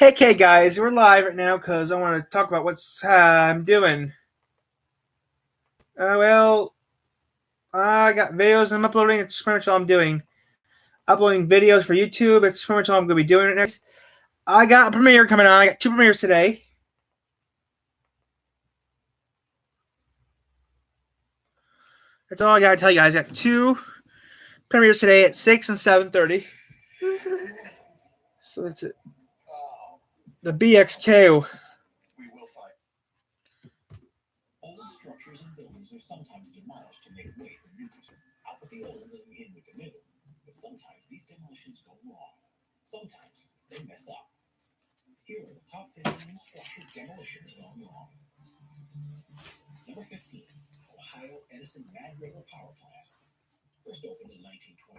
Okay, guys, we're live right now because I want to talk about what I'm doing. Well, I got videos I'm uploading. It's pretty much all I'm doing. Uploading videos for YouTube. It's pretty much all I'm going to be doing right next. I got a premiere coming on. I got two premieres today. That's all I got to tell you guys. I got two premieres today at 6 and 7:30. So that's it. The BXQ. Old structures and buildings are sometimes demolished to make way for new. Out with the old and in with the new. But sometimes these demolitions go wrong. Sometimes they mess up. Here are the top 15 structure demolitions gone wrong. Number 15, Ohio Edison Mad River Power Plant. First opened in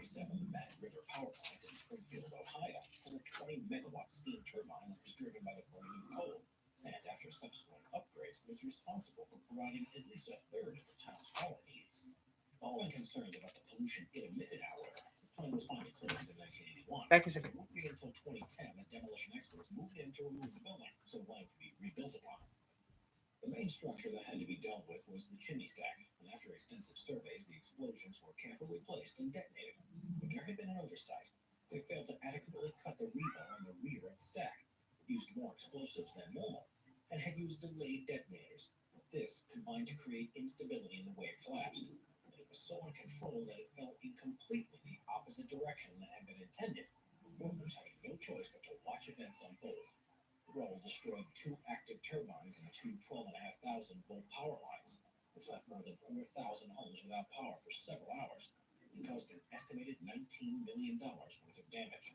1927, the Mad River Power Plant in Springfield, Ohio, was a 20-megawatt steam turbine that was driven by the burning of coal, and after subsequent upgrades was responsible for providing at least a third of the town's power needs. Following concerns about the pollution it emitted, however, the plant was finally closed in 1981. Back a second. It wouldn't be until 2010 that demolition experts moved in to remove the building so the land could be rebuilt upon. The main structure that had to be dealt with was the chimney stack, and after extensive surveys, the explosions were carefully placed and detonated. But there had been an oversight. They failed to adequately cut the rebar on the rear of the stack, used more explosives than normal, and had used delayed detonators. This combined to create instability in the way it collapsed, and it was so uncontrolled that it fell in completely the opposite direction that had been intended, workers having no choice but to watch events unfold. The rubble destroyed two active turbines and two 12,500-volt power lines, which left more than 4,000 homes without power for several hours, and caused an estimated $19 million worth of damage.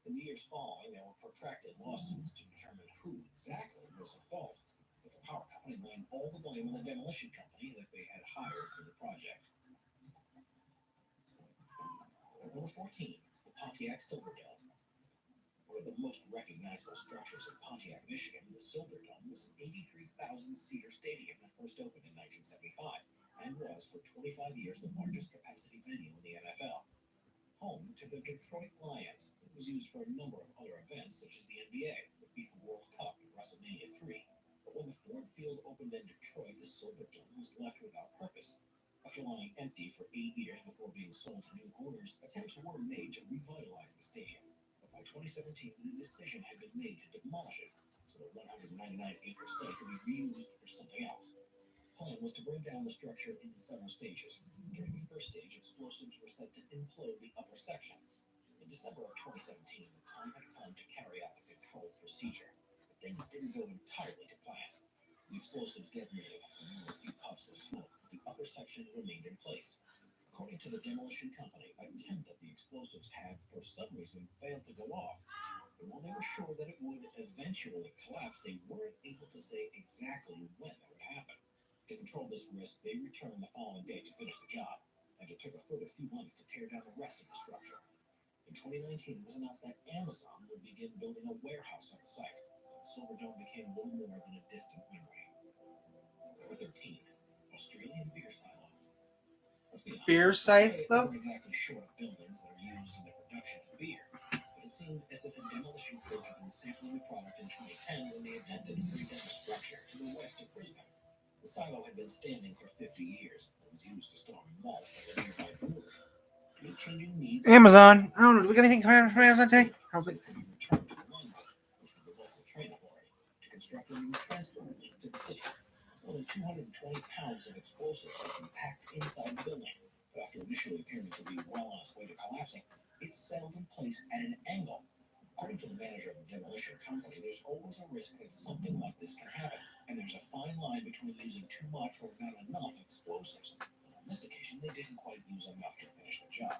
In the years following, there were protracted lawsuits to determine who exactly was at fault, but the power company blamed all the blame on the demolition company that they had hired for the project. Number 14, the Pontiac Silverdome. One of the most recognizable structures in Pontiac, Michigan, the Silverdome was an 83,000-seater stadium that first opened in 1975 and was for 25 years the largest capacity venue in the NFL. Home to the Detroit Lions, it was used for a number of other events such as the NBA, the FIFA World Cup, and WrestleMania 3. But when the Ford Field opened in Detroit, the Silverdome was left without purpose. After lying empty for 8 years before being sold to new owners, attempts were made to revitalize the stadium. By 2017, the decision had been made to demolish it, so the 199-acre site could be reused for something else. The plan was to bring down the structure in several stages. During the first stage, explosives were set to implode the upper section. In December of 2017, the time had come to carry out the controlled procedure, but things didn't go entirely to plan. The explosives detonated, and there were a few puffs of smoke, but the upper section remained in place. According to the demolition company, a tenth of the explosives had, for some reason, failed to go off. And while they were sure that it would eventually collapse, they weren't able to say exactly when that would happen. To control this risk, they returned the following day to finish the job, and it took a further few months to tear down the rest of the structure. In 2019, it was announced that Amazon would begin building a warehouse on the site, and Silverdome became little more than a distant memory. Number 13, Australian beer silo. Beer site, though? Isn't exactly short of buildings that are used in the production of beer, but it seemed as if a demolition crew had been sampling the product in 2010 when they attempted to bring down the structure to the west of Brisbane. The silo had been standing for 50 years and was used to store malt by the nearby brewery. To meet changing needs, Amazon. I don't know. Do we got anything coming from Amazon today? so it could be returned to London, which was the local train authority, to construct a new transport link to the city. More than 220 pounds of explosives had been packed inside the building, but after initially appearing to be well on its way to collapsing, it settled in place at an angle. According to the manager of the demolition company, there's always a risk that something like this can happen, and there's a fine line between using too much or not enough explosives. And on this occasion, they didn't quite use enough to finish the job.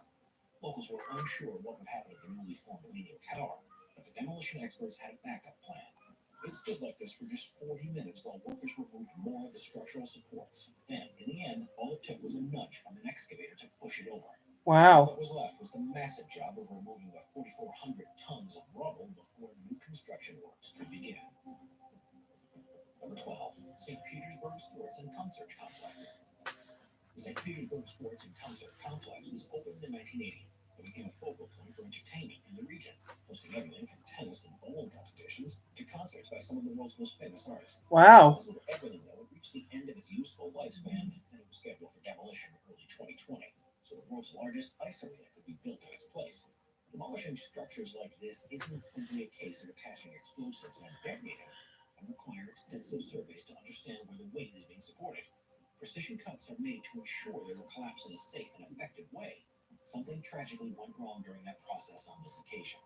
Locals were unsure what would happen at the newly formed Leaning Tower, but the demolition experts had a backup plan. It stood like this for just 40 minutes while workers removed more of the structural supports. Then, in the end, all it took was a nudge from an excavator to push it over. Wow. What was left was the massive job of removing the 4,400 tons of rubble before new construction works could begin. Number 12, St. Petersburg Sports and Concert Complex. The St. Petersburg Sports and Concert Complex was opened in 1980 and became a focal point for entertainment in the region, hosting everything from tennis and bowling competitions world's most famous artist. Wow. As with everything, though, it reached the end of its useful lifespan, and it was scheduled for demolition in early 2020, so the world's largest ice arena could be built in its place. Demolishing structures like this isn't simply a case of attaching explosives and detonating, and require extensive surveys to understand where the weight is being supported. Precision cuts are made to ensure they will collapse in a safe and effective way. Something tragically went wrong during that process on this occasion.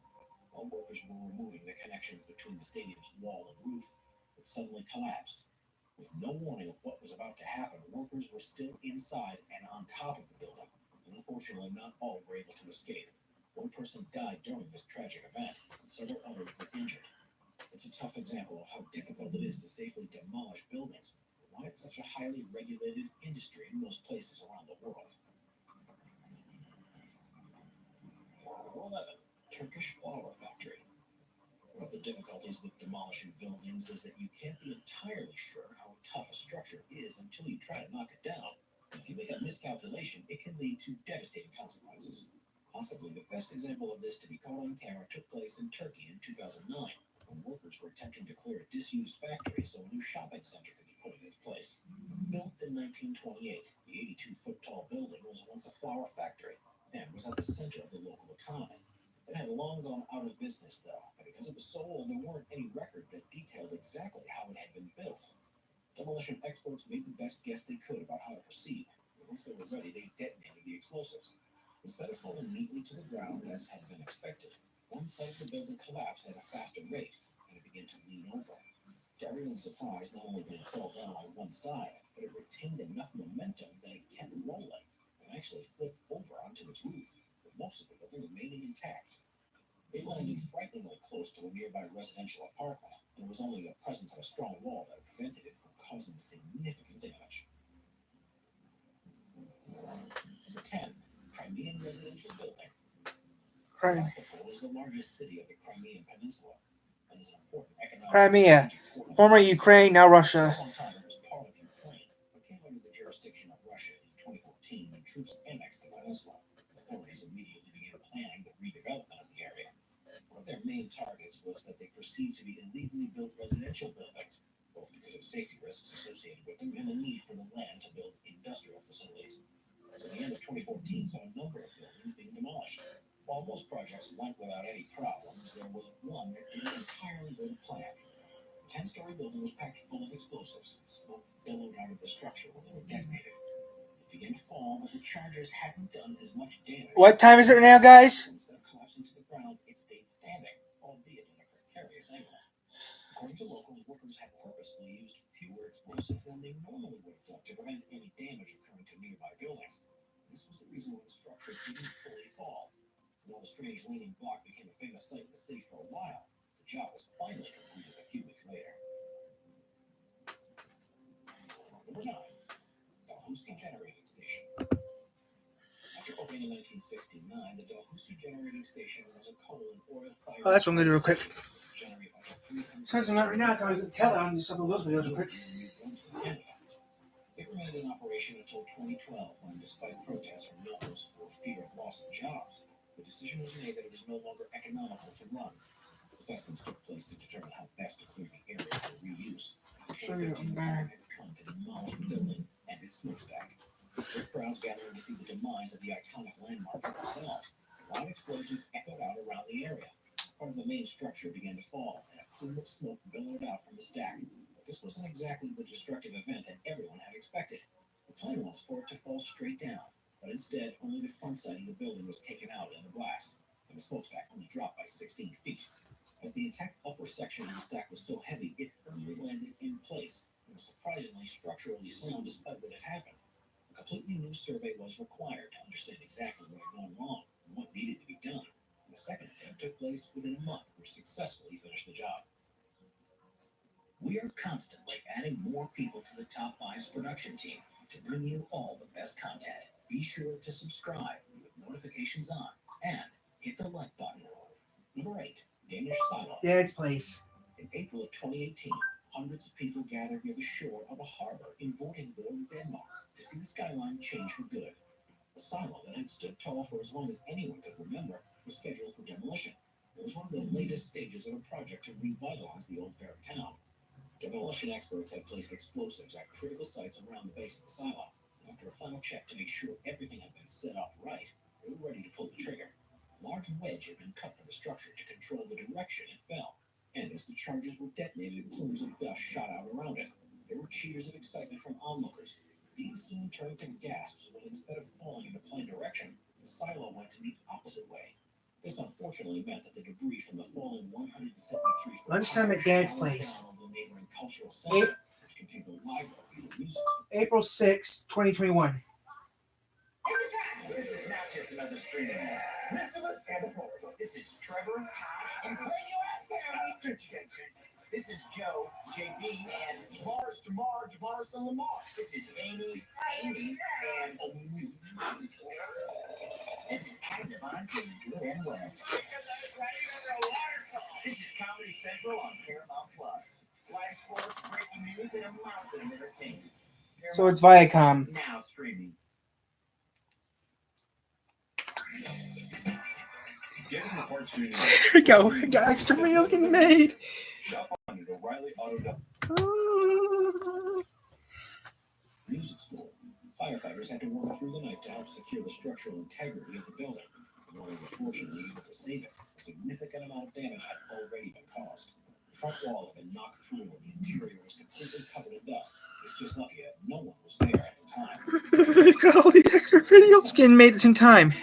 While workers were removing the connections between the stadium's wall and roof, it suddenly collapsed. With no warning of what was about to happen, workers were still inside and on top of the building, and unfortunately, not all were able to escape. One person died during this tragic event, and several others were injured. It's a tough example of how difficult it is to safely demolish buildings, and why it's such a highly regulated industry in most places around the world. Number 11. Turkish Flower Factory. One of the difficulties with demolishing buildings is that you can't be entirely sure how tough a structure is until you try to knock it down. And if you make a miscalculation, it can lead to devastating consequences. Possibly the best example of this to be caught on camera took place in Turkey in 2009, when workers were attempting to clear a disused factory so a new shopping center could be put in its place. Built in 1928, the 82-foot tall building was once a flour factory and was at the center of the local economy. It had long gone out of business, though, and because it was so old, there weren't any records that detailed exactly how it had been built. Demolition experts made the best guess they could about how to proceed, and once they were ready, they detonated the explosives. Instead of falling neatly to the ground, as had been expected, one side of the building collapsed at a faster rate, and it began to lean over. To everyone's surprise, not only did it fall down on one side, but it retained enough momentum that it kept rolling, and actually flipped over onto its roof, with most of the building remaining intact. It landed frighteningly close to a nearby residential apartment, and it was only the presence of a strong wall that prevented it from causing significant damage. Number 10. Crimean Residential Building. Sevastopol is the largest city of the Crimean Peninsula and is an important economic Crimea, port. former Ukraine, now For a Russia. long time, it was part of Ukraine, but came under the jurisdiction of Russia in 2014 when troops annexed the peninsula. Authorities immediately began planning the redevelopment of the area. One of their main targets was that they perceived to be illegally built residential buildings, both because of safety risks associated with them and the need for the land to build industrial facilities. So the end of 2014 saw a number of buildings being demolished. While most projects went without any problems, there was one that didn't entirely go to plan. The 10-story building was packed full of explosives, and smoke billowed out of the structure when they were detonated. It began to fall, but the charges hadn't done as much damage. What time is it now, guys? Instead of collapsing to the ground, it stayed standing, albeit in a precarious angle. According to locals, workers had purposefully used fewer explosives than they normally would have done to prevent any damage occurring to nearby buildings. This was the reason why the structure didn't fully fall. And while the strange leaning block became a famous sight in the city for a while, the job was finally completed a few weeks later. Number 9. Dalhousie Generating Station. After opening in 1969, the Dalhousie Generating Station was a coal and oil-fired Oh, that's what I'm gonna do real quick. station that could generate up to 300 Since I'm not right now, guys, tell them just some of those videos real quick. in New Brunswick, Canada. It remained in operation until 2012, when, despite protests from mills for fear of loss of jobs, the decision was made that it was no longer economical to run. Assessments took place to determine how best to clear the area for reuse. In 2015, the time had come to demolish the building and its smokestack. With crowds gathering to see the demise of the iconic landmark for themselves, loud explosions echoed out around the area. Part of the main structure began to fall, and a plume of smoke billowed out from the stack. But this wasn't exactly the destructive event that everyone had expected. The plan was for it to fall straight down, but instead, only the front side of the building was taken out in the blast, and the smokestack only dropped by 16 feet. As the intact upper section of the stack was so heavy, it firmly landed in place, and was surprisingly structurally sound despite what had happened. A completely new survey was required to understand exactly what had gone wrong and what needed to be done. And the second attempt took place within a month, which successfully finished the job. We are constantly adding more people to the Top 5's production team to bring you all the best content. Be sure to subscribe with notifications on and hit the like button. Number 8. Danish Silo. Yeah, it's place. In April of 2018, hundreds of people gathered near the shore of a harbor in Vordingborg, Denmark, to see the skyline change for good. The silo that had stood tall for as long as anyone could remember was scheduled for demolition. It was one of the latest stages of a project to revitalize the old fair town. Demolition experts had placed explosives at critical sites around the base of the silo. After a final check to make sure everything had been set up right, they were ready to pull the trigger. A large wedge had been cut from the structure to control the direction it fell, and as the charges were detonated, plumes of dust shot out around it. There were cheers of excitement from onlookers. These soon turned to gasps when instead of falling in the planned direction, the silo went in the opposite way. This unfortunately meant that the debris from the fallen 173-foot Lunchtime at Dad's place. over the neighboring cultural center, which contained a library and a music store. April 6, 2021. This is not just another streaming ad. Rest of us and the poet. This is Trevor, Tosh, and where you at, Tammy? This is Joe, JB, and Mars, Jamar, Jamaris, and Lamar. This is Amy, and this is Adam Devine from Good and West. This is Comedy Central on Paramount Plus. Live sports, breaking news, and a mountain of entertainment. So it's Viacom. Now streaming. There we go. We got extra meals getting made. Music school. Firefighters had to work through the night to help secure the structural integrity of the building. In order to fortunately able to save it, a significant amount of damage had already been caused. The front wall had been knocked through and the interior was completely covered in dust. It's just lucky that no one was there at the time. We've got all these extra videos getting made at the same time.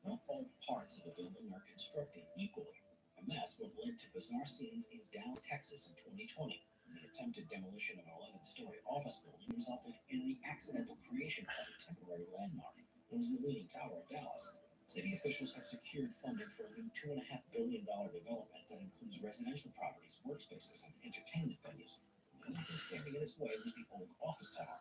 Not all parts of the building are constructed equally, and that's what led to bizarre scenes in Dallas, Texas in 2020. The attempted demolition of an 11-story office building resulted in the accidental creation of a temporary landmark known as the Leaning Tower of Dallas. City officials have secured funding for a new $2.5 billion development that includes residential properties, workspaces, and entertainment venues. The only thing standing in its way was the old office tower.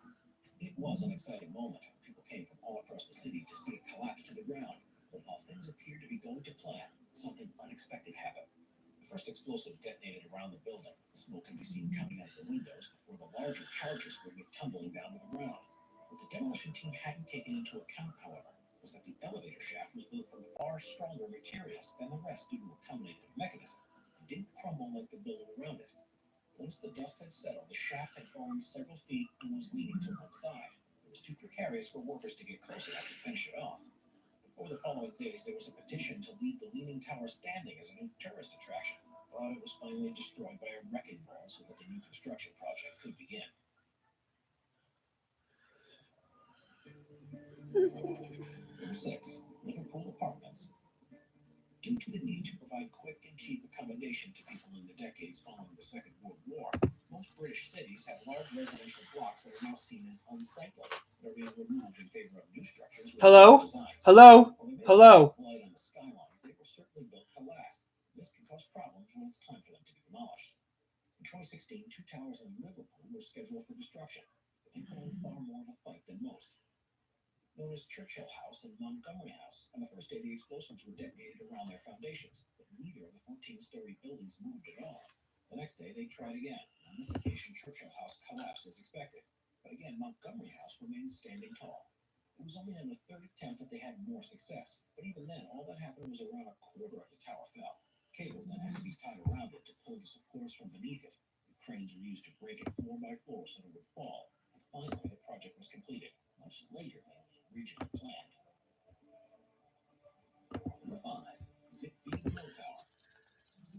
It was an exciting moment. People came from all across the city to see it collapse to the ground. But while things appeared to be going to plan, something unexpected happened. The first explosive detonated around the building. Smoke can be seen coming out of the windows before the larger charges bring it tumbling down to the ground. What the demolition team hadn't taken into account, however, was that the elevator shaft was built from far stronger materials than the rest due to accommodate the mechanism, and didn't crumble like the building around it. Once the dust had settled, the shaft had fallen several feet and was leaning to one side. It was too precarious for workers to get close enough to finish it off. Over the following days, there was a petition to leave the Leaning Tower standing as a new tourist attraction, but it was finally destroyed by a wrecking ball so that the new construction project could begin. Number 6. Liverpool apartments. Due to the need to provide quick and cheap accommodation to people in the decades following the Second World War, most British cities have large residential blocks that are now seen as unsightly and are being removed in favor of new structures with Hello? designs. Hello? While they may Hello? have light on the skylines, they were certainly built to last. This can cause problems when it's time for them to be demolished. In 2016, 2 towers in Liverpool were scheduled for destruction, but they put on far more of a fight than most. Known as Churchill House and Montgomery House, on the first day the explosives were detonated around their foundations, but neither of the 14-story buildings moved at all. The next day they tried again. On this occasion, Churchill House collapsed as expected, but again Montgomery House remained standing tall. It was only on the third attempt that they had more success, but even then all that happened was around a quarter of the tower fell. Cables then had to be tied around it to pull the supports from beneath it. The cranes were used to break it floor by floor so it would fall, and finally the project was completed, much later than originally planned. Number 5. Zigbee Mill Tower.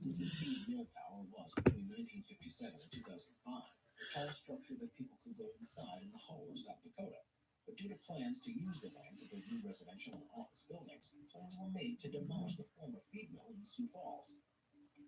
The Zigbee Mill Tower was, between 1957 and 2005, the tallest structure that people could go inside in the whole of South Dakota. But due to plans to use the land to build new residential and office buildings, plans were made to demolish the former feed mill in Sioux Falls.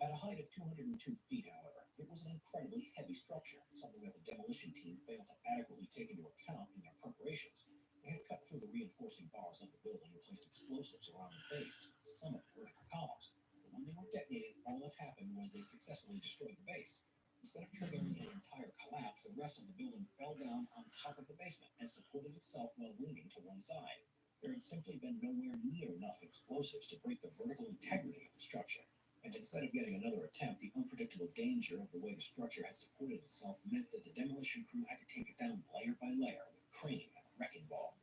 At a height of 202 feet, however, it was an incredibly heavy structure, something that the demolition team failed to adequately take into account in their preparations. They had cut through the reinforcing bars of the building and placed explosives around the base, some of the vertical columns. But when they were detonated, all that happened was they successfully destroyed the base. Instead of triggering an entire collapse, the rest of the building fell down on top of the basement and supported itself while leaning to one side. There had simply been nowhere near enough explosives to break the vertical integrity of the structure. And instead of getting another attempt, the unpredictable danger of the way the structure had supported itself meant that the demolition crew had to take it down layer by layer with craning and a wrecking ball.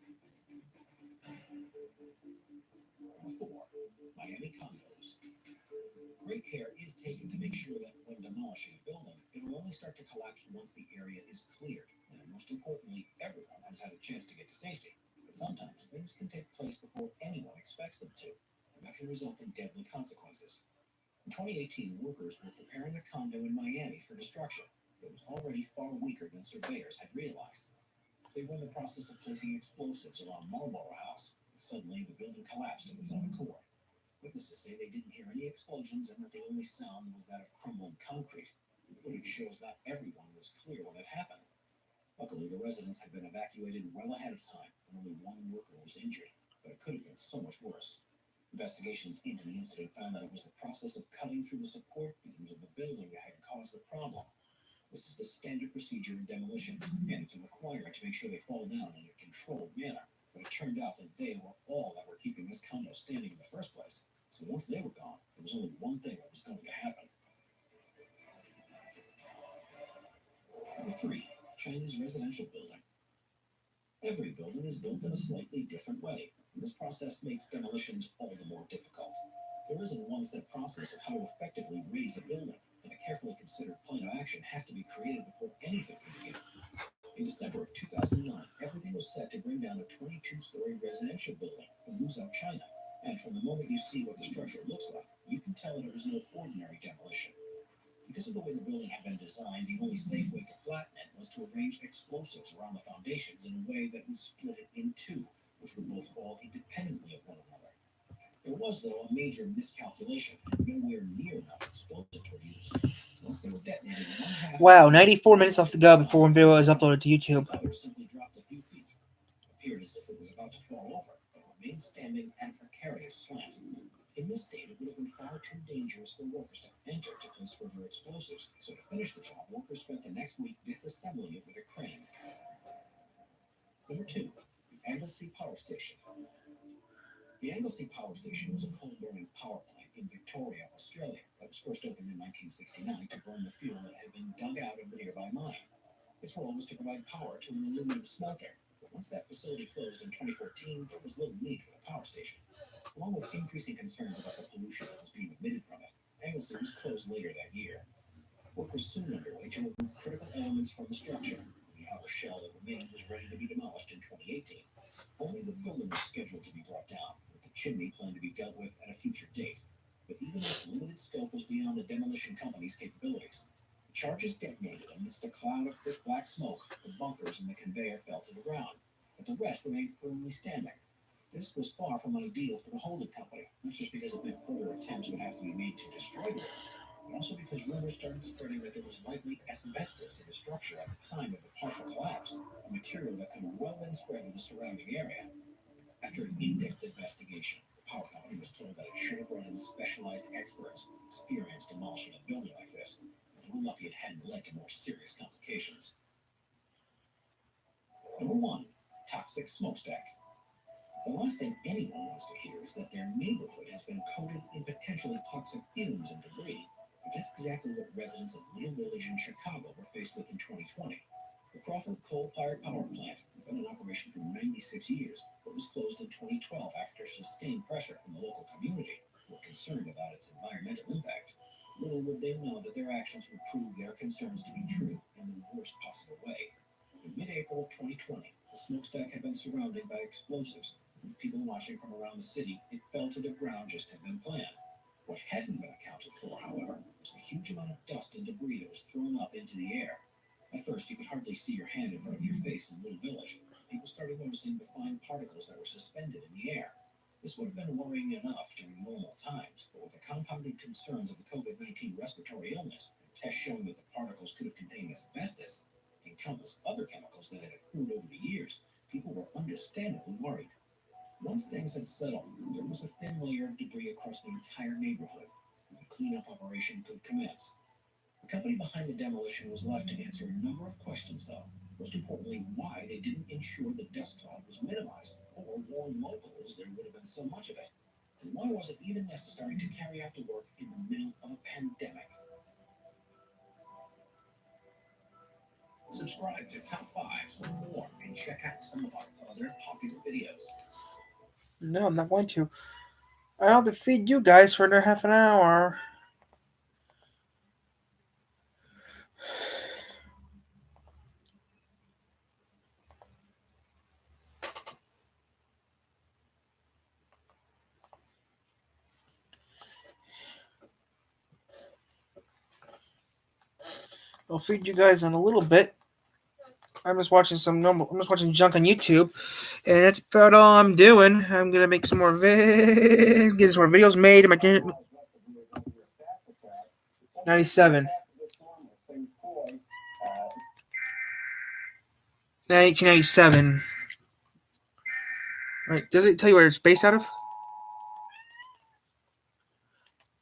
Number 4. Miami condos. Great care is taken to make sure that when demolishing a building, it will only start to collapse once the area is cleared, and most importantly, everyone has had a chance to get to safety. But sometimes things can take place before anyone expects them to, and that can result in deadly consequences. In 2018, workers were preparing a condo in Miami for destruction. It was already far weaker than surveyors had realized. They were in the process of placing explosives around Marlborough House, and suddenly the building collapsed of its own accord. Witnesses say they didn't hear any explosions and that the only sound was that of crumbling concrete. The footage shows not everyone was clear when it happened. Luckily, the residents had been evacuated well ahead of time, and only one worker was injured, but it could have been so much worse. Investigations into the incident found that it was the process of cutting through the support beams of the building that had caused the problem. This is the standard procedure in demolition, and it's a requirement to make sure they fall down in a controlled manner. But it turned out that they were all that were keeping this condo standing in the first place. So once they were gone, there was only one thing that was going to happen. Number 3. Chinese residential building. Every building is built in a slightly different way, and this process makes demolitions all the more difficult. There isn't one set process of how to effectively raise a building, and a carefully considered plan of action has to be created before anything can begin. In December of 2009, everything was set to bring down a 22-story residential building in Luzhou, China. And from the moment you see what the structure looks like, you can tell that it was no ordinary demolition. Because of the way the building had been designed, the only safe way to flatten it was to arrange explosives around the foundations in a way that would split it in two, which would both fall independently of one another. There was, though, a major miscalculation, and nowhere near enough explosives were used. Once they were detonated, one half Wow, 94 minutes left to go before one video is uploaded to YouTube. the other simply dropped a few feet. It appeared as if it was about to fall over, but remained standing at a precarious slant. In this state, it would have been far too dangerous for workers to enter to place further explosives, so to finish the job, workers spent the next week disassembling it with a crane. Number 2. The Anglesey Power Station. The Anglesey Power Station was a coal-burning power plant in Victoria, Australia, that was first opened in 1969 to burn the fuel that had been dug out of the nearby mine. Its role was to provide power to an aluminum smelter, but once that facility closed in 2014, there was little need for the power station. Along with increasing concerns about the pollution that was being emitted from it, Anglesey was closed later that year. Work was soon underway to remove critical elements from the structure. The outer shell that remained was ready to be demolished in 2018. Only the building was scheduled to be brought down, with the chimney planned to be dealt with at a future date. But even this limited scope was beyond the demolition company's capabilities. The charges detonated amidst a cloud of thick black smoke. The bunkers and the conveyor fell to the ground, but the rest remained firmly standing. This was far from ideal for the holding company, not just because it meant further attempts would have to be made to destroy the building, but also because rumors started spreading that there was likely asbestos in the structure at the time of the partial collapse, a material that could have well been spread to the surrounding area. After an in-depth investigation, the power company was told that it should have brought in specialized experts with experience demolishing a building like this, and they were lucky it hadn't led to more serious complications. Number 1. Toxic smokestack. The last thing anyone wants to hear is that their neighborhood has been coated in potentially toxic fumes and debris. But that's exactly what residents of Little Village in Chicago were faced with in 2020. The Crawford coal-fired power plant had been in operation for 96 years, but was closed in 2012 after sustained pressure from the local community, who were concerned about its environmental impact. Little would they know that their actions would prove their concerns to be true in the worst possible way. In mid-April of 2020, the smokestack had been surrounded by explosives. With people watching from around the city, it fell to the ground just had been planned. What hadn't been accounted for, however, was the huge amount of dust and debris that was thrown up into the air. At first, you could hardly see your hand in front of your face in Little Village. People started noticing the fine particles that were suspended in the air. This would have been worrying enough during normal times, but with the compounded concerns of the COVID-19 respiratory illness, and tests showing that the particles could have contained asbestos and countless other chemicals that had accrued over the years, people were understandably worried. Once things had settled, there was a thin layer of debris across the entire neighborhood, and the cleanup operation could commence. The company behind the demolition was left to answer a number of questions, though. Most importantly, why they didn't ensure the dust cloud was minimized, or warn locals there would have been so much of it. And why was it even necessary to carry out the work in the middle of a pandemic? Subscribe to Top 5 for more and check out some of our other popular videos. No, I'm not going to. I have to feed you guys for another half an hour. I'll feed you guys in a little bit. I'm just watching junk on YouTube, and that's about all I'm doing. I'm gonna make some more get some more videos made in my 97. 1997. Right? Does it tell you where it's based out of?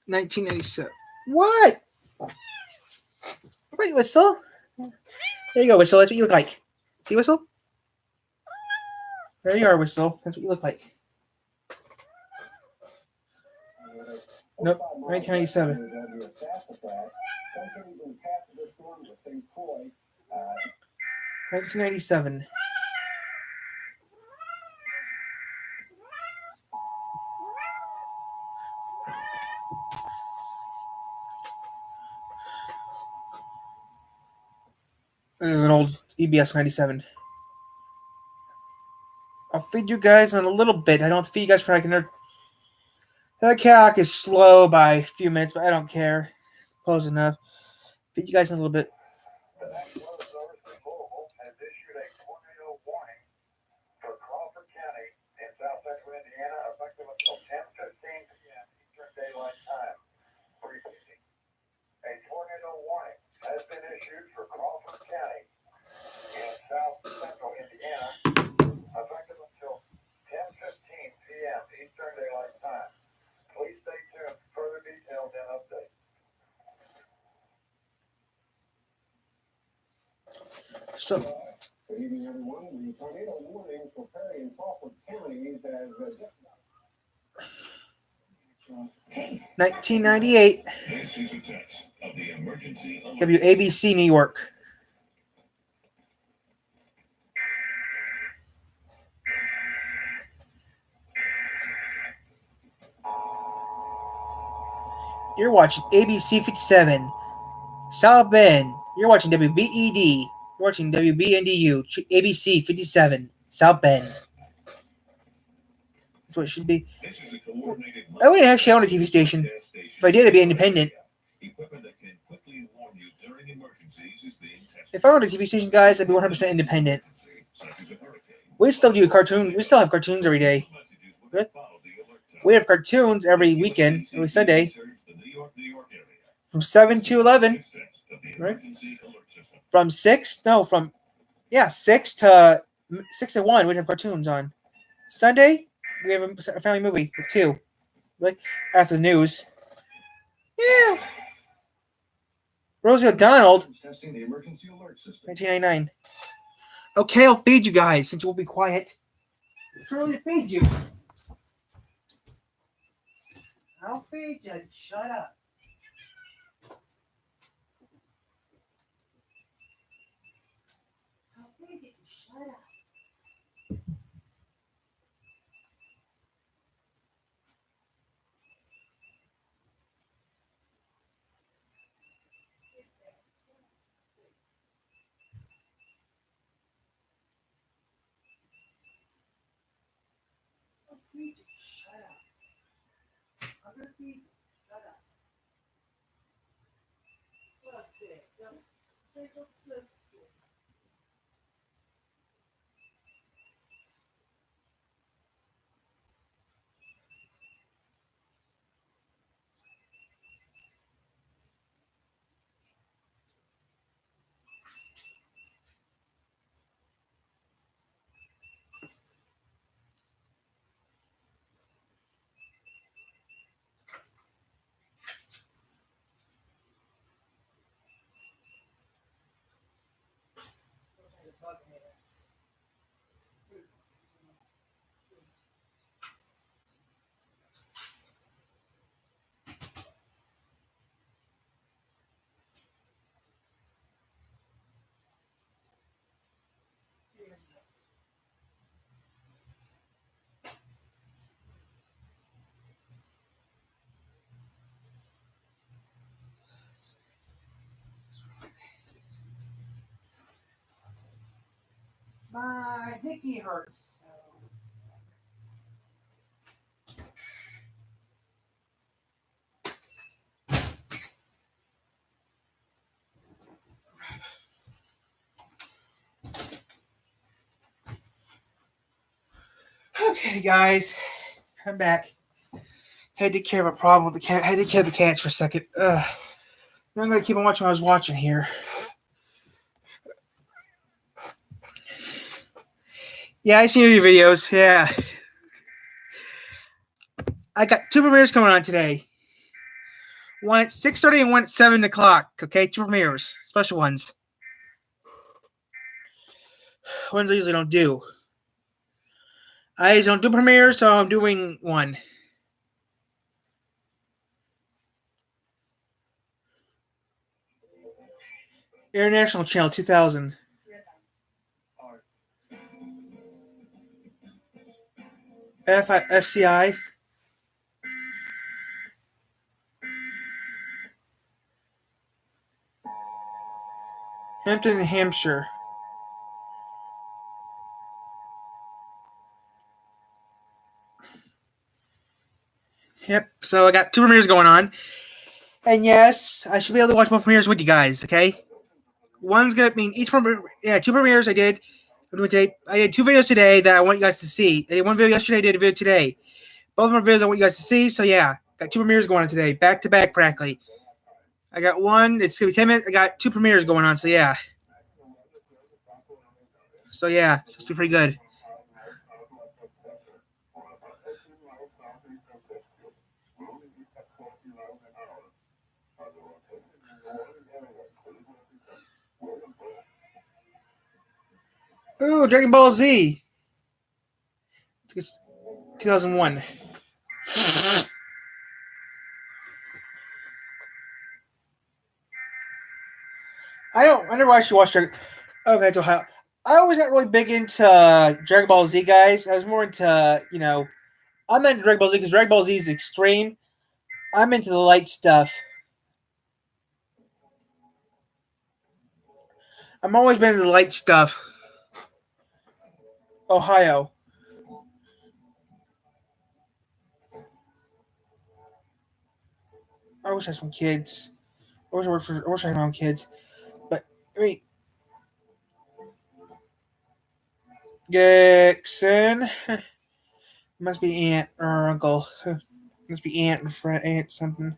1997. What? Wait, Whistle. There you go, Whistle. That's what you look like. See, Whistle? There you are, Whistle. That's what you look like. Nope, 1997. 1997. This is an old EBS 97. I'll feed you guys in a little bit. I don't have to feed you guys for like another. The calc is slow by a few minutes, but I don't care. Close enough. Feed you guys in a little bit. The National Weather Service in Louisville has issued a tornado warning for Crawford County in south central Indiana, effective until 10:15 p.m. Eastern Daylight Time. Repeating, a tornado warning has been issued for Crawford County in south central Indiana, effective until 10:15 p.m. Eastern Daylight Time. Please stay tuned for further details and updates. So, Good evening, everyone. The tornado warning for Perry and Crawford counties has 1998. This is a test of the emergency WABC, New York. You're watching ABC 57, South Bend. You're watching WBED. You're watching WBNDU, ABC 57, South Bend. That's what it should be. I wouldn't actually own a TV station. If I did, it'd be independent. If I owned a TV station, guys, I'd be 100% independent. We still do cartoons. We still have cartoons every day. We have cartoons every weekend, every Sunday, from 7 to 11. Right? From 6 to 1, we'd have cartoons on. Sunday, we have a family movie at 2. Like after the news. Yeah. Rosie O'Donnell. 1999. Okay, I'll feed you guys since you will be quiet. I'm trying to feed you. I'll feed you. Shut up. I'll feed you. Shut up. I'll feed you. Shut up. I'm gonna feed you. Shut up. Let's see. Don't say don't say. My dicky hurts. Hey guys, I'm back. Had to take care of a problem with the cat. Had to take care of the cats for a second. I'm gonna keep on watching what I was watching here. Yeah, I seen your videos. Yeah, I got two premieres coming on today. One at 6:30 and one at 7 o'clock. Okay, two premieres, special ones. Ones I usually don't do. I usually don't do premieres, so I'm doing one. International Channel 2000. FCI. Hampton, New Hampshire. Yep. So I got two premieres going on, and yes, I should be able to watch both premieres with you guys. Okay. One's gonna mean each premiere. Yeah, two premieres I did. Today. I did two videos today that I want you guys to see. I did one video yesterday. I did a video today. Both of my videos I want you guys to see. So yeah, got two premieres going on today, back to back practically. I got one. It's gonna be 10 minutes. I got two premieres going on. So yeah. So yeah, it's supposed to be pretty good. Ooh, Dragon Ball Z. It's 2001. I never actually watched Dragon. Okay, so how? I always got really big into Dragon Ball Z, guys. I was more into, I'm into Dragon Ball Z because Dragon Ball Z is extreme. I'm into the light stuff. I'm always been into the light stuff. Ohio. I wish I had some kids. I wish I had my own kids. But I mean, Gexon must be aunt or uncle. Must be aunt and friend, aunt something.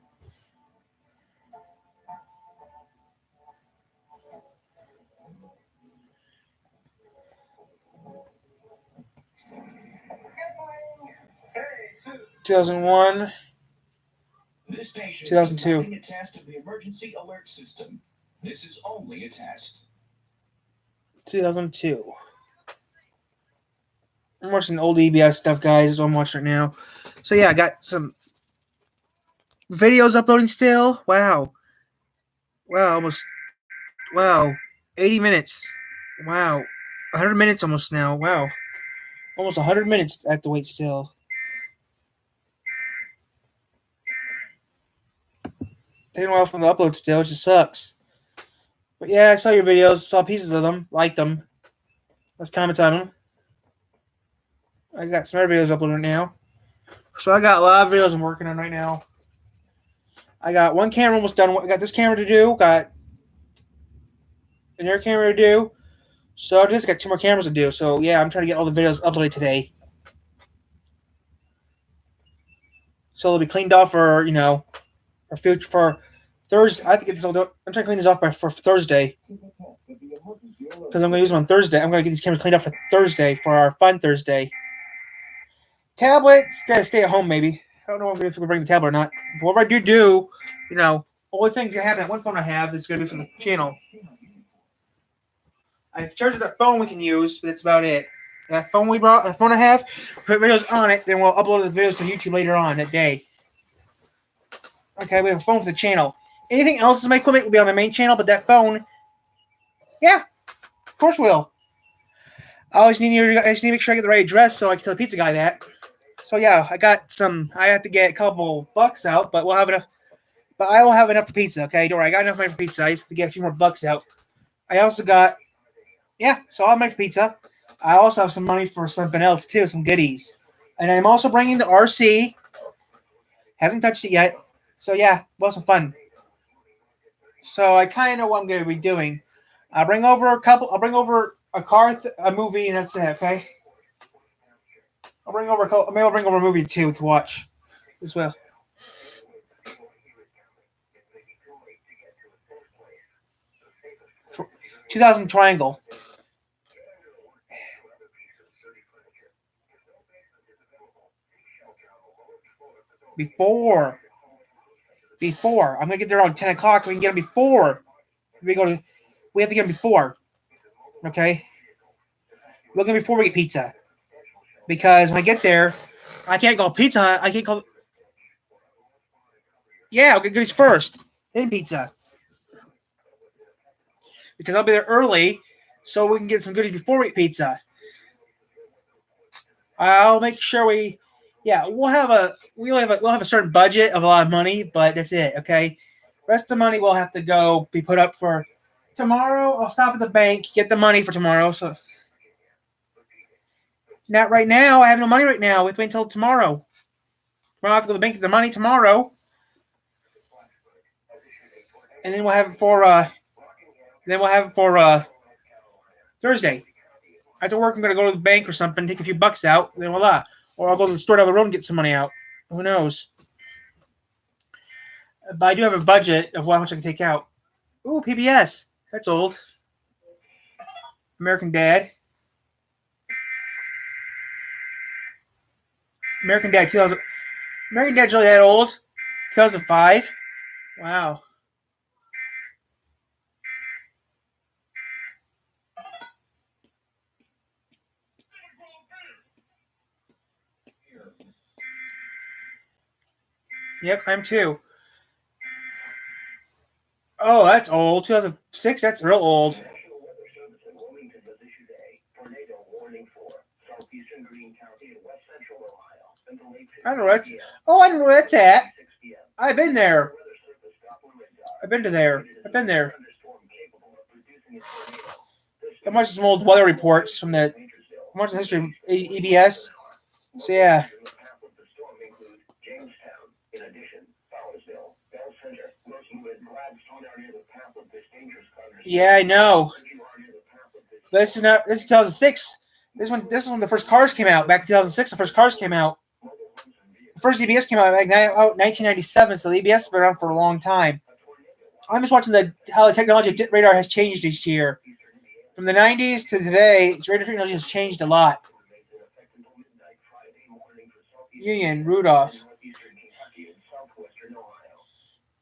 Hey, 2001. this station 2002. is conducting a test of the emergency alert system. This is only a test. 2002. I'm watching old EBS stuff, guys. Is what I'm watching right now. So yeah, I got some videos uploading still. Wow. Wow, almost. Wow. 80 minutes. Wow. 100 minutes almost now. Wow. Almost 100 minutes I have to wait still. Taking a while from the upload still, which just sucks. But yeah, I saw your videos, saw pieces of them, liked them, left comments on them. I got some other videos uploaded now. So I got a lot of videos I'm working on right now. I got one camera almost done. I got this camera to do, got another camera to do. So I just got two more cameras to do. So yeah, I'm trying to get all the videos uploaded today. So they'll be cleaned off for, for future for Thursday. I have to get this all done. I'm trying to clean this off for Thursday. Because I'm going to use them on Thursday. I'm going to get these cameras cleaned up for Thursday for our fun Thursday. Tablet, stay at home maybe. I don't know if we can bring the tablet or not. But whatever I do, only things I have that one phone I have is going to be for the channel. I charged that phone we can use, but that's about it. That phone I have, put videos on it, then we'll upload the videos to YouTube later on that day. Okay, we have a phone for the channel. Anything else in my equipment will be on my main channel, but that phone, yeah, of course will. I just need to make sure I get the right address so I can tell the pizza guy that. So yeah, I have to get a couple bucks out, but we'll have enough. But I will have enough for pizza, okay? Don't worry, I got enough money for pizza. I just have to get a few more bucks out. I also got, so I'll have money for pizza. I also have some money for something else too, some goodies. And I'm also bringing the RC. Hasn't touched it yet. So yeah, we'll have some fun. So I kind of know what I'm going to be doing. I'll bring over a car, a movie, and that's it, okay? Maybe I'll bring over a movie too we can watch as well. 2000 Triangle. Before. I'm gonna get there around 10 o'clock. We can get them before. We have to get them before. Okay? We'll get them before we get pizza. Because when I get there, I can't call Pizza Hut. I can't call. Yeah, I'll get goodies first. Then pizza. Because I'll be there early so we can get some goodies before we eat pizza. I'll make sure we'll have a certain budget of a lot of money, but that's it, okay? Rest of the money will have to be put up for tomorrow. I'll stop at the bank, get the money for tomorrow. So not right now. I have no money right now. We have to wait until tomorrow. I'll have to go to the bank get the money tomorrow. And then we'll have it for Thursday. After work, I'm going to go to the bank or something, take a few bucks out, then voila. Or I'll go to the store down the road and get some money out. Who knows? But I do have a budget of how much I can take out. Ooh, PBS. That's old. American Dad. American Dad 2000. American Dad's really that old. 2005. Wow. Yep, I'm too. Oh, that's old. 2006. That's real old. I don't know where that's. Oh, I don't know where that's at. I've been there. I've been there. I'm watching some old weather reports from I'm watching the history of EBS. So yeah. Yeah, I know. But this is 2006. This is when the first cars came out. Back in 2006, the first cars came out. The first EBS came out in 1997, so the EBS has been around for a long time. I'm just watching how the technology of radar has changed each year. From the 90s to today, radar technology has changed a lot. Union, Rudolph.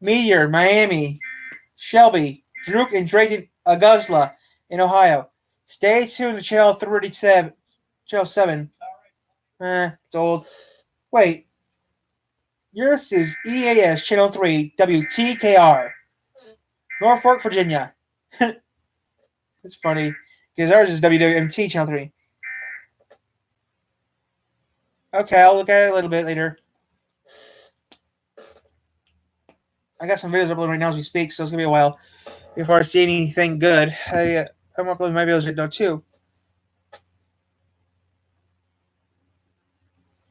Meteor, Miami. Shelby, Drake, and Drayton, Augusta in Ohio. Stay tuned to Channel 37. Channel 7. It's old. Wait. Yours is EAS Channel 3, WTKR. Norfolk, Virginia. It's funny. Because ours is WWMT Channel 3. Okay, I'll look at it a little bit later. I got some videos uploading right now as we speak, so it's going to be a while before I see anything good. I'm uploading my videos right now, too.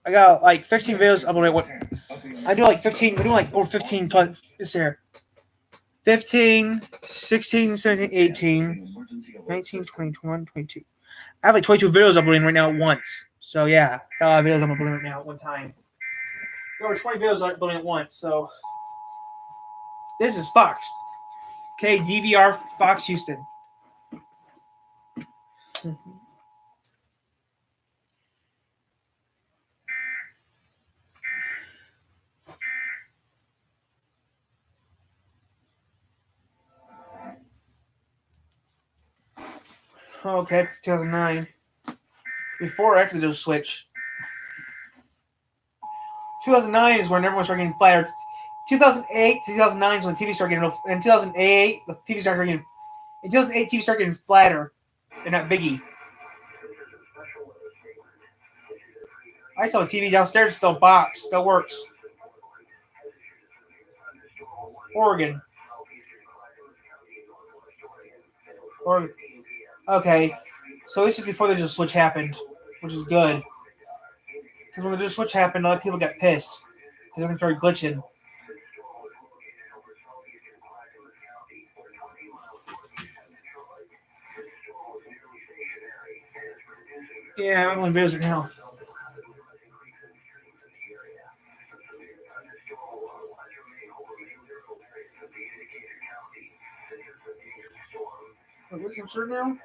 I got like 15 videos uploaded. I do like 15. We're doing like over 15 plus this year. 15, 16, 17, 18, 19, 20, 21, 22. I have like 22 videos uploading right now at once. So yeah, videos I'm uploading right now at one time. There were 20 videos uploading at once. So this is Fox. Okay, DVR Fox Houston. Okay, it's 2009. Before or after the switch? 2009 is when everyone started getting flatter. 2008, 2009 is when TV started getting. In 2008, the TV started getting. In 2008, TV started getting flatter. They're not biggie. I saw a TV downstairs, still box, still works. Oregon. Okay, so this is before the digital switch happened, which is good. Because when the digital switch happened, a lot of people got pissed because everything started glitching. Yeah, I'm on videos right now. What's some shirt now?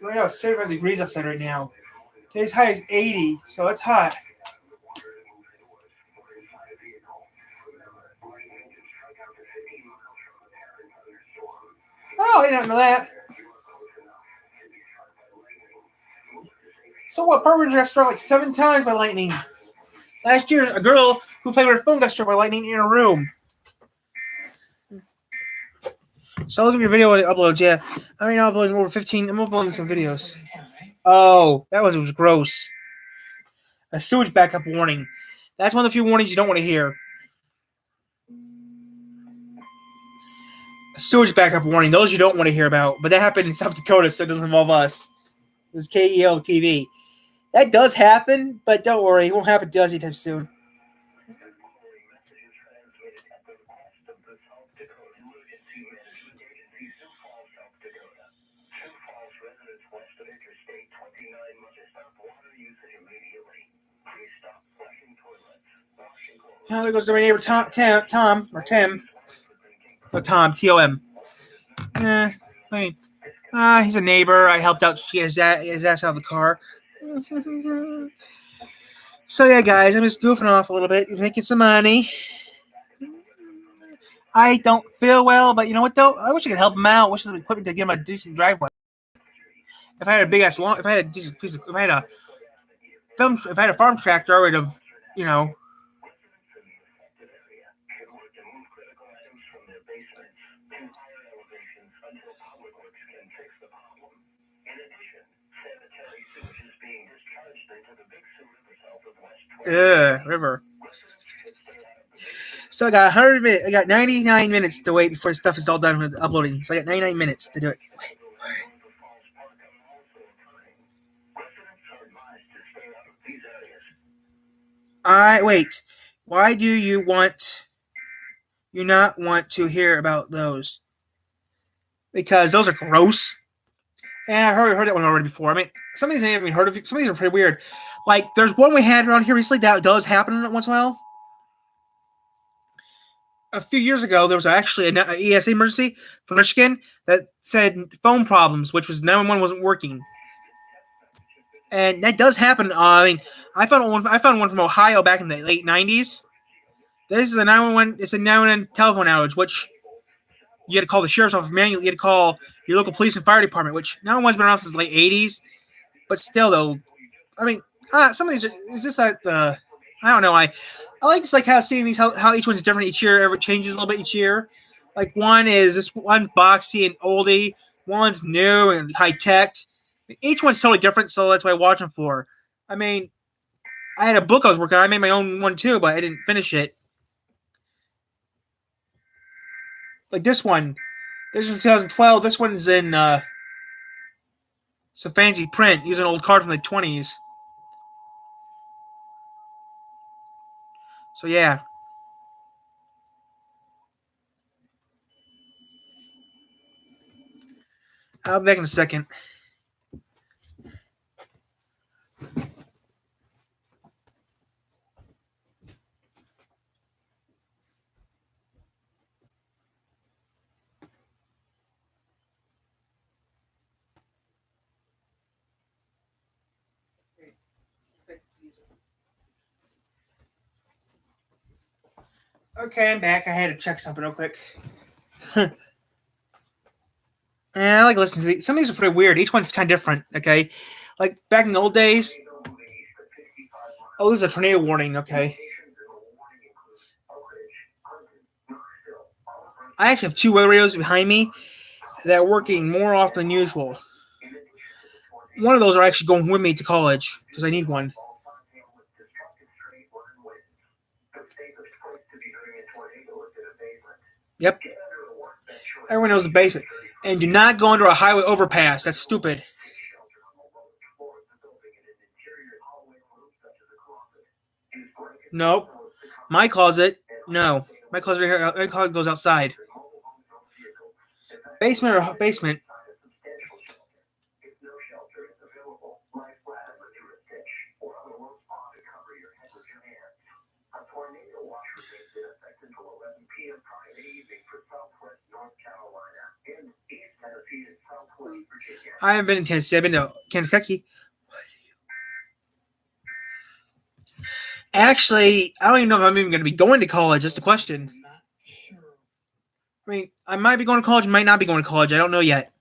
Right now, it's 75 degrees outside right now. Today's high is 80, so it's hot. Oh, I didn't know that. So what? Power Rangers got struck like 7 times by lightning. Last year, a girl who played with her phone got struck by lightning in her room. So look at your video uploads. Yeah, I mean, I'm uploading over 15. I'm uploading some videos. Oh, that was gross. A sewage backup warning. That's one of the few warnings you don't want to hear. A sewage backup warning. Those you don't want to hear about. But that happened in South Dakota, so it doesn't involve us. It was KEL TV. That does happen, but don't worry. It won't happen to us anytime soon. Oh, there goes my neighbor Tom, Tim. Oh, Tom, Tom. I mean, he's a neighbor. I helped out. She has his ass out of the car. So yeah, guys, I'm just goofing off a little bit, making some money. I don't feel well, but you know what though? I wish I could help him out. I wish I had some equipment to give him a decent driveway. If I had a big ass if I had a decent piece of, if I had a farm tractor, I would have, you know. River. So I got 100 minutes. I got 99 minutes to wait before the stuff is all done with uploading. So I got 99 minutes to do it. Wait. Why do you not want to hear about those? Because those are gross. And I heard that one already before. I mean, some of these I haven't even heard of. Some of these are pretty weird. Like, there's one we had around here recently that does happen once in a while. A few years ago, there was actually an ESA emergency from Michigan that said phone problems, which was 911 wasn't working. And that does happen. I mean, I found one from Ohio back in the late 90s. This is a 911. It's a 911 telephone outage, which you had to call the sheriff's office manually. You had to call your local police and fire department, which 911's been around since the late 80s. But still, though, I mean, some of these it's just like I don't know. I like just like how seeing these how each one's different each year. It changes a little bit each year. Like one's boxy and oldie, one's new and high tech. Each one's totally different, so that's what I watch them for. I mean, I had a book I was working on. I made my own one too, but I didn't finish it. Like this one. This is from 2012. This one's in some fancy print. Using an old card from the 20s. So yeah. I'll be back in a second. Okay, I'm back. I had to check something real quick. Yeah, I like listening to these. Some of these are pretty weird. Each one's kind of different, okay? Like, back in the old days... Oh, there's a tornado warning, okay. I actually have 2 weather radios behind me that are working more often than usual. One of those are actually going with me to college, because I need one. Yep. Everyone knows the basement. And do not go under a highway overpass. That's stupid. Nope. My closet, no. My closet goes outside. Basement or basement. I haven't been in Tennessee. I've been to Kentucky. Actually, I don't even know if I'm even going to be going to college. That's the question. I mean, I might be going to college, might not be going to college. I don't know yet.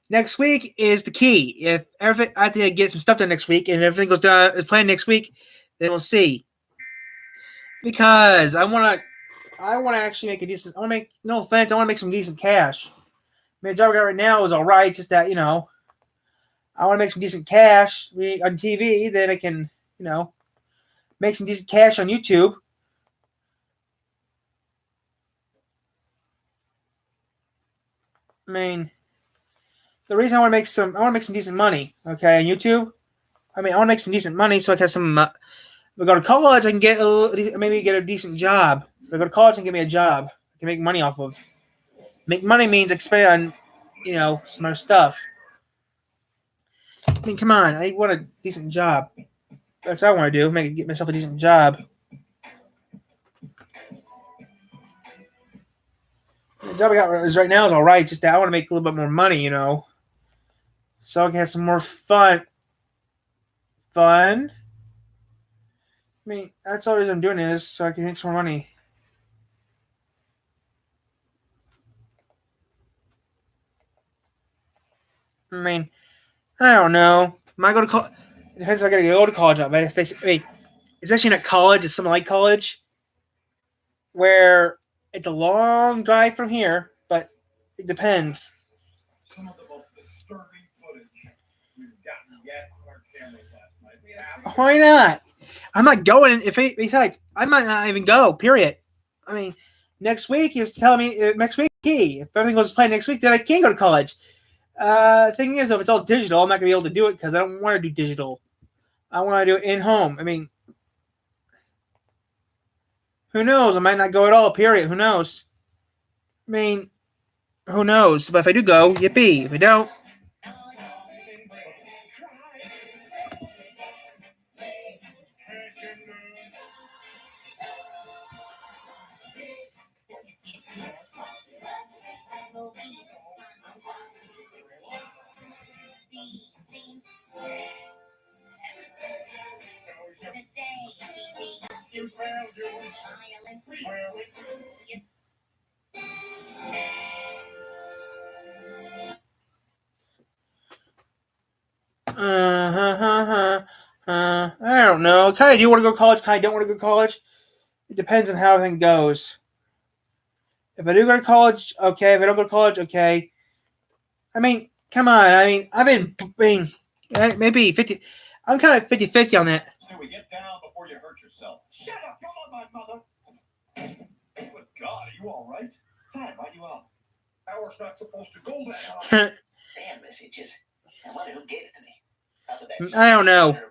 Next week is the key. If everything, I have to get some stuff done next week, and if everything goes down as planned next week, then we'll see. Because I want to actually make a decent. I want to make, no offense, I want to make some decent cash. I mean, the job I got right now is all right, just that, I want to make some decent cash on TV. Then I can, make some decent cash on YouTube. I mean, the reason I want to make some decent money, okay, on YouTube. I mean, I want to make some decent money so I can have some. If I go to college, I can maybe get a decent job. If I go to college, I can get me a job. I can make money off of. Make money means I can spend it on, some other stuff. I mean, come on, I want a decent job. That's what I want to do. Get myself a decent job. The job I got right now is all right. Just that I want to make a little bit more money, so I can have some more fun. I mean, that's all the reason I'm doing is so I can make some more money. I mean, I don't know. Might go to college. It depends if I gotta go to college. But if it's actually not college. It's something like college, where it's a long drive from here. But it depends. Some of the most disturbing footage we've gotten yet on our cameras last night. Why not? I'm not going. Besides, I might not even go. Period. I mean, next week is telling me next week. If everything goes to plan next week, then I can go to college. Thing is, if it's all digital, I'm not gonna be able to do it because I don't want to do digital. I want to do it in home. I mean, who knows? I might not go at all. Period. Who knows? I mean, who knows? But if I do go, yippee. If I don't, I don't know. Kind of do want to go to college. Kind of don't want to go to college. It depends on how everything goes. If I do go to college, okay. If I don't go to college, okay. I mean, come on. I mean, I've been maybe 50. I'm kind of 50-50 on that. We get down before you hurt yourself. Shut up! You're not my mother. Good God, are you all right? Fine, why you out? Power's not supposed to go down. Damn messages. I wonder who gave it to me. I don't know. Ride to the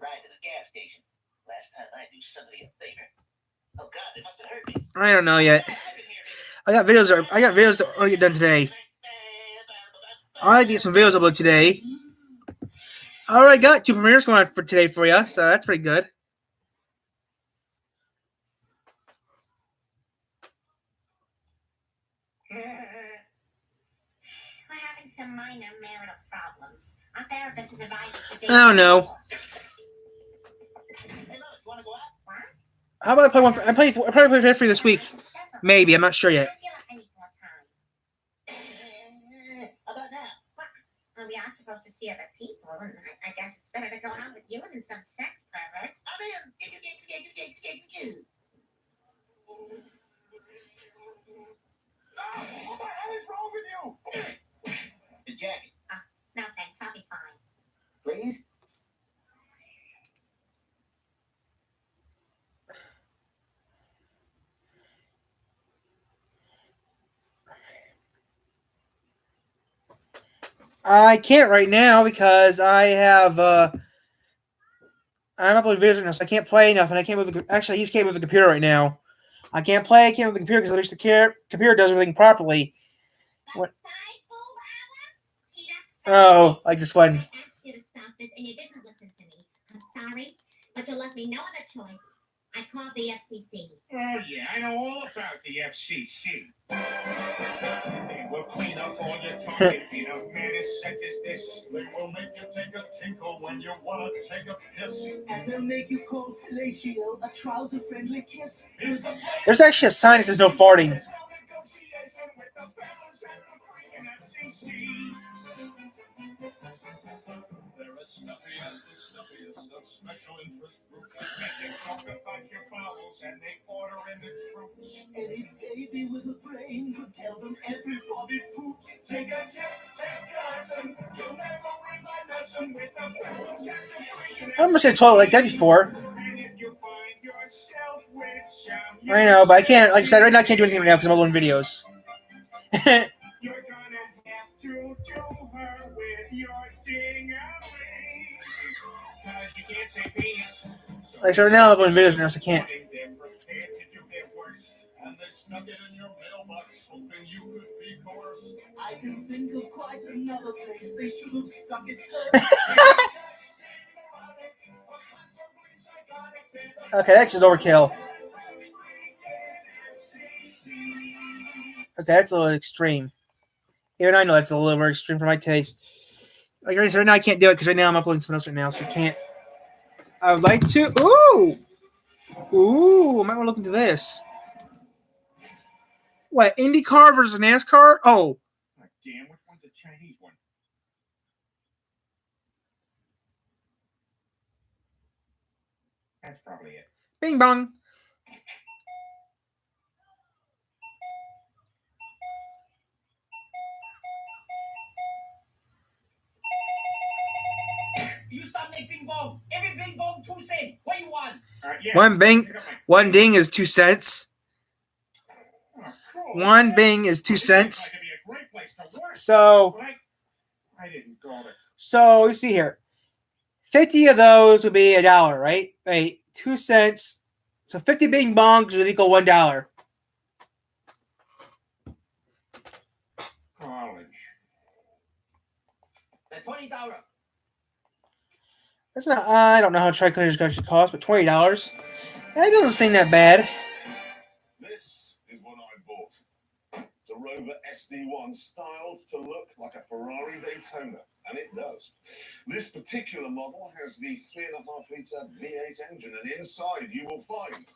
gas station. Last time I do somebody a favor. Oh God, they must have heard me. I don't know yet. I got videos to want to get done today. I like to get some videos uploaded today. I already got 2 premieres going on for today for you, so that's pretty good. We're having some minor marital problems. Our therapist has advised us to take. I don't know. Hey, Lois, you want to go out? What? How about I play one? I probably play for free this week. Maybe, I'm not sure yet. I need more time. How about now? Well, we are supposed to see other people, and I guess it's better to go out with you than some sex perverts. I'm in. Oh, what the hell is wrong with you? The jacket. No thanks, I'll be fine. Please? I can't right now because I have I'm uploading videos right now, so I can't play enough, and I can't move the. Actually, I just can't move the computer right now. I can't play. I can't move the computer because at least the computer does everything properly. What? Oh, like this one. I asked you to stop this, and you didn't listen to me. I'm sorry, but you left me no other choice. I called the FCC. Oh, yeah, I know all about the FCC. They will clean up all your chocolate peanut man as such as this. They will make you take a tinkle when you want to take a piss. And they'll make you call fellatio a trouser-friendly kiss. There's actually a sign that says no farting. They're as stuffy as the stuffiest of special interest groups. They talk about your bowels and they order in the troops. Any baby with a brain could tell them everybody poops. Take a tip, take a lesson. You'll never read my lesson with the bowels and the I haven't seen a toilet like that before. I know, but I can't. Like I said, right now I can't do anything right now because I'm uploading videos. You're gonna have to do her with your ding-a-ling. 'Cause you can't say penis. Like I said, right now I'm uploading videos right now, so I can't. They're prepared to do their worst. And they snuck it in your mailbox, hoping you could be coerced. I can think of quite another place they should have stuck it first. Okay, that's just overkill. Okay, that's a little extreme. Even I know that's a little more extreme for my taste. Like right now, I can't do it because right now I'm uploading something else right now, so I can't. I would like to. Ooh! I might want to look into this. What, IndyCar versus NASCAR? Oh, Damn, which one's a Chinese one? That's probably it. bing bong. You stop making bing bong. Every bing bong 2 cents. What you want? Yeah. One bing, one ding is 2 cents. One bing is 2 cents. So, I didn't call it. so you see here, 50 of those would be $1, right? Wait, 2 cents. So 50 bing bongs would equal $1. College. That's $20. That's not. I don't know how tricliners actually cost, but $20. That doesn't seem that bad. This is what I bought. It's a Rover SD1 styled to look like a Ferrari Daytona, and it does. This particular model has the 3.5-litre V8 engine, and inside you will find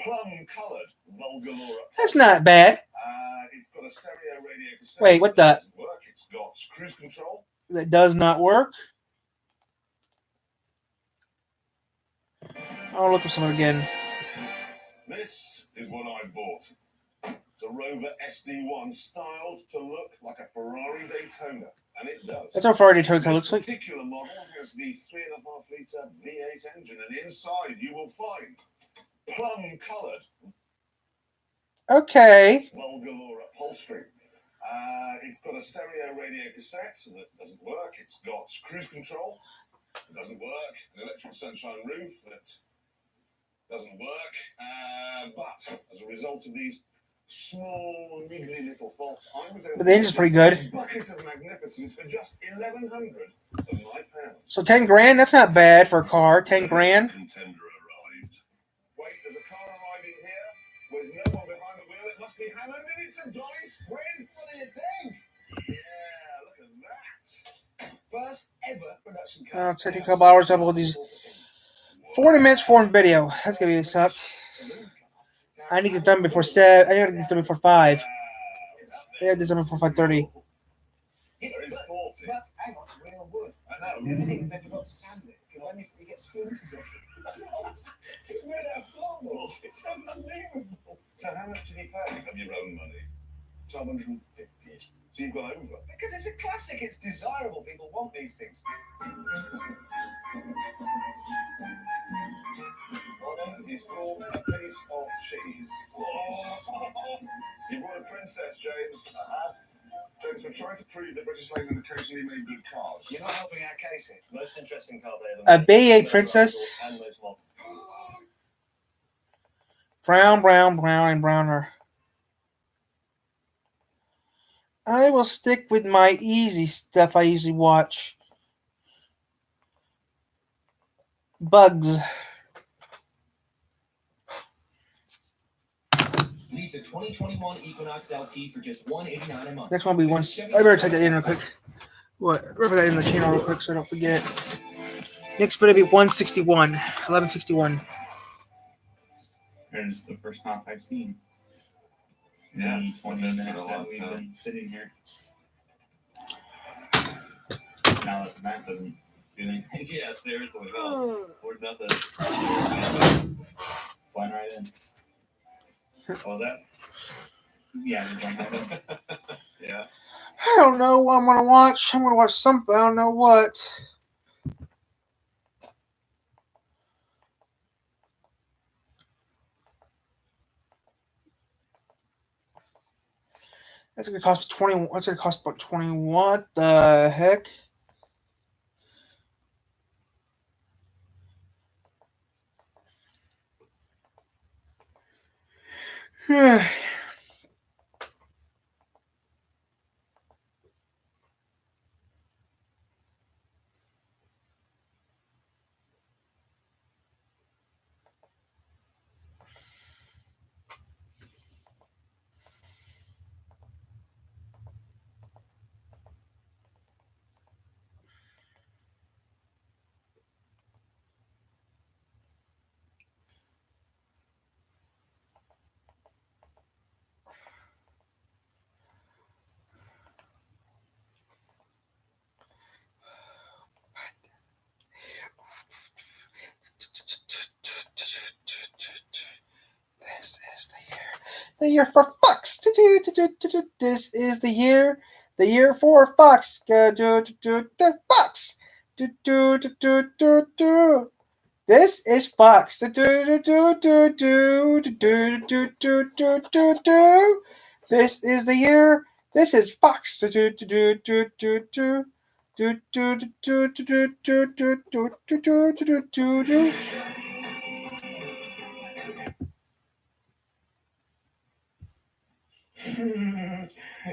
plum-coloured Vulgalora. That's not bad. It's got a stereo radio cassette. Wait, what the? It doesn't work. It's got cruise control. That does not work. I'll look up something again. This is what I bought. It's a Rover SD1 styled to look like a Ferrari Daytona, and it does. That's how Ferrari Daytona looks like. This particular model has the 3.5-litre V8 engine, and inside you will find plum-coloured Okay. Vulgalora upholstery. It's got a stereo radio cassette, so that doesn't work. It's got cruise control. It doesn't work. An electric sunshine roof that doesn't work. But as a result of these small, niggly little faults, I was able But the engine's pretty good. a bucket of magnificence for just 1,100 of my pounds. So 10 grand, that's not bad for a car. 10 grand. Contender arrived. Wait, there's a car arriving here with no one behind the wheel. It must be Hammond, and it's a Dolly Sprint. What do you think? Yeah, look at that. First ever production car. I'll take a couple hours to upload these. 40 minutes for one video. That's gonna be a suck. I need to get done before 7. I gotta get this done before 5. I gotta get this done before 5:30. Very sporty. But hang on, it's real wood. I know. The only thing is they forgot to sand it. Because then you get splinters off it. It's made out of floorboards. It's unbelievable. So how much did you pay of your own money? 1,250. So you've got over. Because it's a classic. It's desirable. People want these things. And he's brought a piece of cheese. You brought a princess, James. I have. James, we're trying to prove that British Leyland occasionally made good cars. You're not helping out Casey. Most interesting car they A ever made. BA Most princess. reliable and most modern. Brown, brown, brown, and browner. I will stick with my easy stuff I usually watch. Bugs. Lease a 2021 Equinox LT for just $189 a month. Next one will be one. I better type that in real quick. What? Rip that in the channel real quick so I don't forget. Next video will be 161. 1161. There's the first comp I've seen. Yeah, The 20 it's been minutes a that long we've time. been sitting here. Now that Matt doesn't do anything. Yeah, seriously. No, we're nothing. Blind right in. What was that? Yeah, we're blind right in. Yeah. I don't know what I'm gonna watch. I'm gonna watch something. I don't know what. That's gonna cost 20. What's gonna cost about 20? What the heck? This is the year. The year for Fox. This is the year. The year for Fox. Fox. This is Fox. This is the year. This is Fox.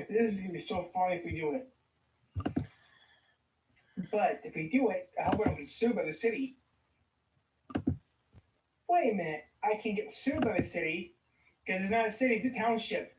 This is gonna be so funny if we do it. But if we do it, I hope I don't get sued by the city. Wait a minute, I can get sued by the city because it's not a city, it's a township.